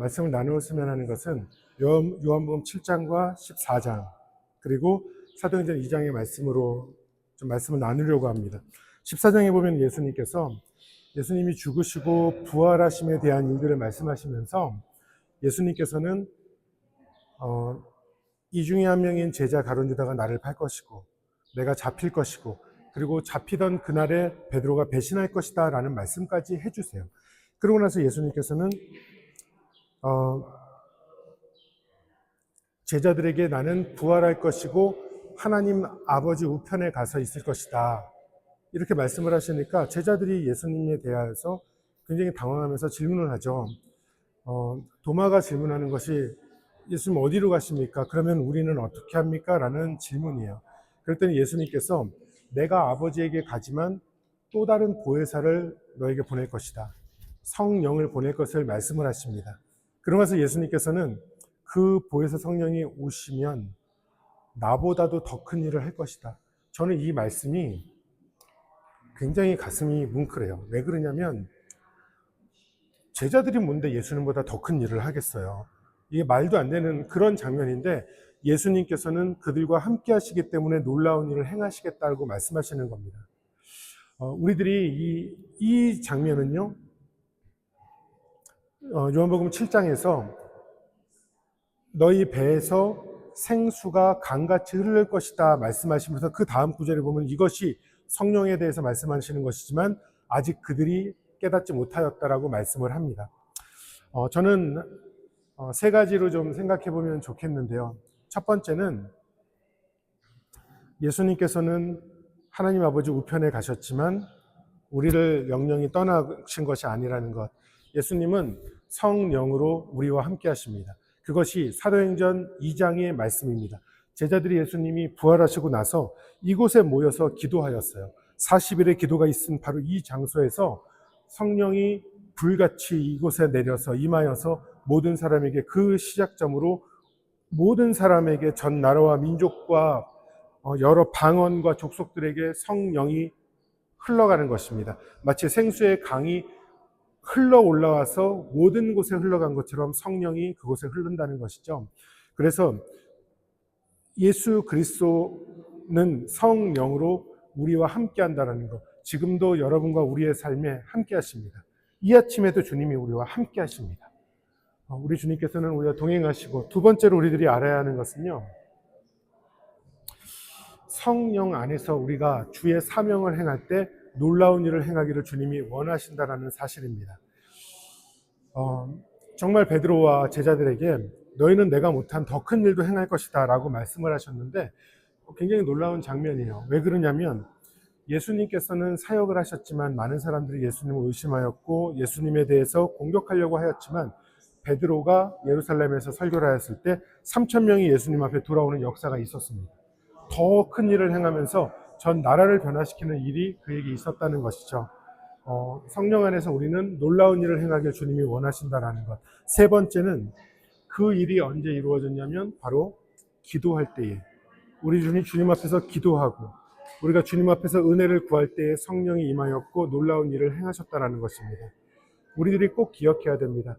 말씀을 나누었으면 하는 것은 요한복음 7장과 14장 그리고 사도행전 2장의 말씀으로 좀 말씀을 나누려고 합니다. 14장에 보면 예수님이 죽으시고 부활하심에 대한 일들을 말씀하시면서 예수님께서는 이 중에 한 명인 제자 가룟 유다가 나를 팔 것이고 내가 잡힐 것이고 그리고 잡히던 그날에 베드로가 배신할 것이다 라는 말씀까지 해주세요. 그러고 나서 예수님께서는 제자들에게 나는 부활할 것이고 하나님 아버지 우편에 가서 있을 것이다 이렇게 말씀을 하시니까 제자들이 예수님에 대해서 굉장히 당황하면서 질문을 하죠. 도마가 질문하는 것이 예수님 어디로 가십니까? 그러면 우리는 어떻게 합니까? 라는 질문이에요. 그랬더니 예수님께서 내가 아버지에게 가지만 또 다른 보혜사를 너에게 보낼 것이다. 성령을 보낼 것을 말씀을 하십니다. 그러면서 예수님께서는 그 보혜사 성령이 오시면 나보다도 더 큰 일을 할 것이다. 저는 이 말씀이 굉장히 가슴이 뭉클해요. 왜 그러냐면 제자들이 뭔데 예수님보다 더 큰 일을 하겠어요. 이게 말도 안 되는 그런 장면인데 예수님께서는 그들과 함께 하시기 때문에 놀라운 일을 행하시겠다고 말씀하시는 겁니다. 우리들이 이 장면은요, 요한복음 7장에서 너희 배에서 생수가 강같이 흐를 것이다 말씀하시면서 그 다음 구절에 보면 이것이 성령에 대해서 말씀하시는 것이지만 아직 그들이 깨닫지 못하였다라고 말씀을 합니다. 저는 세 가지로 좀 생각해 보면 좋겠는데요. 첫 번째는 예수님께서는 하나님 아버지 우편에 가셨지만 우리를 영영히 떠나신 것이 아니라는 것. 예수님은 성령으로 우리와 함께 하십니다. 그것이 사도행전 2장의 말씀입니다. 제자들이 예수님이 부활하시고 나서 이곳에 모여서 기도하였어요. 40일의 기도가 있은 바로 이 장소에서 성령이 불같이 이곳에 내려서 임하여서 모든 사람에게 그 시작점으로 모든 사람에게 전 나라와 민족과 여러 방언과 족속들에게 성령이 흘러가는 것입니다. 마치 생수의 강이 흘러 올라와서 모든 곳에 흘러간 것처럼 성령이 그곳에 흐른다는 것이죠. 그래서 예수 그리스도는 성령으로 우리와 함께 한다는 것. 지금도 여러분과 우리의 삶에 함께 하십니다. 이 아침에도 주님이 우리와 함께 하십니다. 우리 주님께서는 우리와 동행하시고 두 번째로 우리들이 알아야 하는 것은요. 성령 안에서 우리가 주의 사명을 행할 때 놀라운 일을 행하기를 주님이 원하신다는 사실입니다. 정말 베드로와 제자들에게 너희는 내가 못한 더 큰 일도 행할 것이다 라고 말씀을 하셨는데 굉장히 놀라운 장면이에요. 왜 그러냐면 예수님께서는 사역을 하셨지만 많은 사람들이 예수님을 의심하였고 예수님에 대해서 공격하려고 하였지만 베드로가 예루살렘에서 설교를 하였을 때 3,000명이 예수님 앞에 돌아오는 역사가 있었습니다. 더 큰 일을 행하면서 전 나라를 변화시키는 일이 그에게 있었다는 것이죠. 성령 안에서 우리는 놀라운 일을 행하길 주님이 원하신다는 것. 세 번째는 그 일이 언제 이루어졌냐면 바로 기도할 때에 우리 주님 앞에서 기도하고 우리가 주님 앞에서 은혜를 구할 때에 성령이 임하였고 놀라운 일을 행하셨다는 것입니다. 우리들이 꼭 기억해야 됩니다.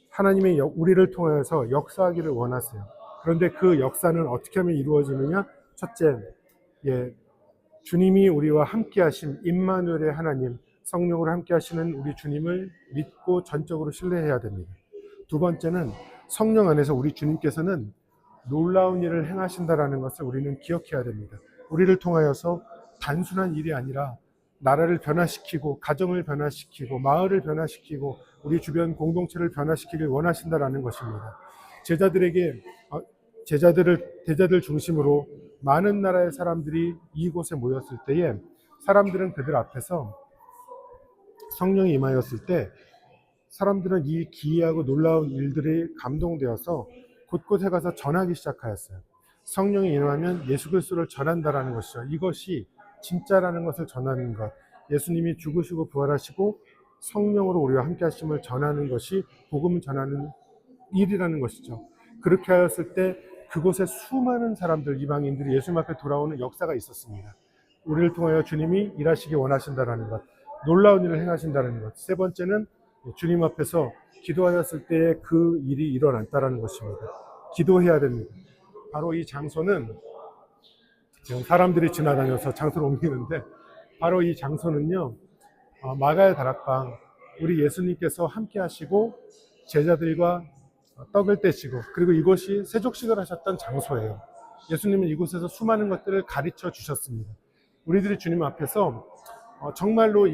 하나님의 우리를 통하여서 역사하기를 원하세요. 그런데 그 역사는 어떻게 하면 이루어지느냐? 첫째, 주님이 우리와 함께 하심 임마누엘의 하나님 성령으로 함께 하시는 우리 주님을 믿고 전적으로 신뢰해야 됩니다. 두 번째는 성령 안에서 우리 주님께서는 놀라운 일을 행하신다라는 것을 우리는 기억해야 됩니다. 우리를 통하여서 단순한 일이 아니라 나라를 변화시키고 가정을 변화시키고 마을을 변화시키고 우리 주변 공동체를 변화시키길 원하신다라는 것입니다. 제자들 중심으로 많은 나라의 사람들이 이곳에 모였을 때에 사람들은 그들 앞에서 성령이 임하였을 때 사람들은 이 기이하고 놀라운 일들이 감동되어서 곳곳에 가서 전하기 시작하였어요. 성령이 임하면 예수 그리스도를 전한다라는 것이죠. 이것이 진짜라는 것을 전하는 것. 예수님이 죽으시고 부활하시고 성령으로 우리와 함께 하심을 전하는 것이 복음 전하는 일이라는 것이죠. 그렇게 하였을 때 그곳에 수많은 사람들, 이방인들이 예수님 앞에 돌아오는 역사가 있었습니다. 우리를 통하여 주님이 일하시기 원하신다는 것, 놀라운 일을 행하신다는 것. 세 번째는 주님 앞에서 기도하였을 때 그 일이 일어났다라는 것입니다. 기도해야 됩니다. 바로 이 장소는 지금 사람들이 지나다녀서 장소를 옮기는데 바로 이 장소는요, 마가의 다락방, 우리 예수님께서 함께 하시고 제자들과 떡을 떼시고 그리고 이곳이 세족식을 하셨던 장소예요. 예수님은 이곳에서 수많은 것들을 가르쳐 주셨습니다. 우리들이 주님 앞에서 정말로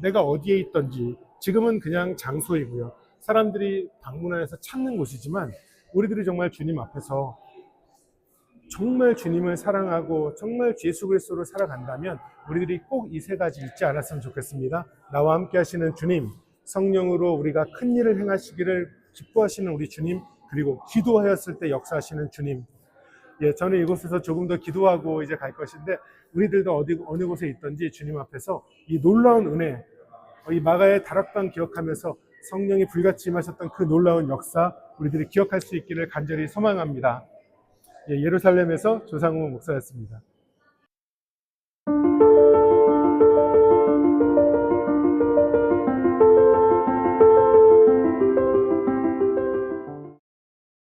내가 어디에 있던지, 지금은 그냥 장소이고요, 사람들이 방문해서 찾는 곳이지만 우리들이 정말 주님 앞에서 정말 주님을 사랑하고 정말 예수 그리스도를 살아간다면 우리들이 꼭 이 세 가지 잊지 않았으면 좋겠습니다. 나와 함께 하시는 주님, 성령으로 우리가 큰 일을 행하시기를 기뻐하시는 우리 주님, 그리고 기도하였을 때 역사하시는 주님. 저는 이곳에서 조금 더 기도하고 이제 갈 것인데, 우리들도 어느 곳에 있든지 주님 앞에서 이 놀라운 은혜, 이 마가의 다락방 기억하면서 성령이 불같이 임하셨던 그 놀라운 역사, 우리들이 기억할 수 있기를 간절히 소망합니다. 예루살렘에서 조상우 목사였습니다.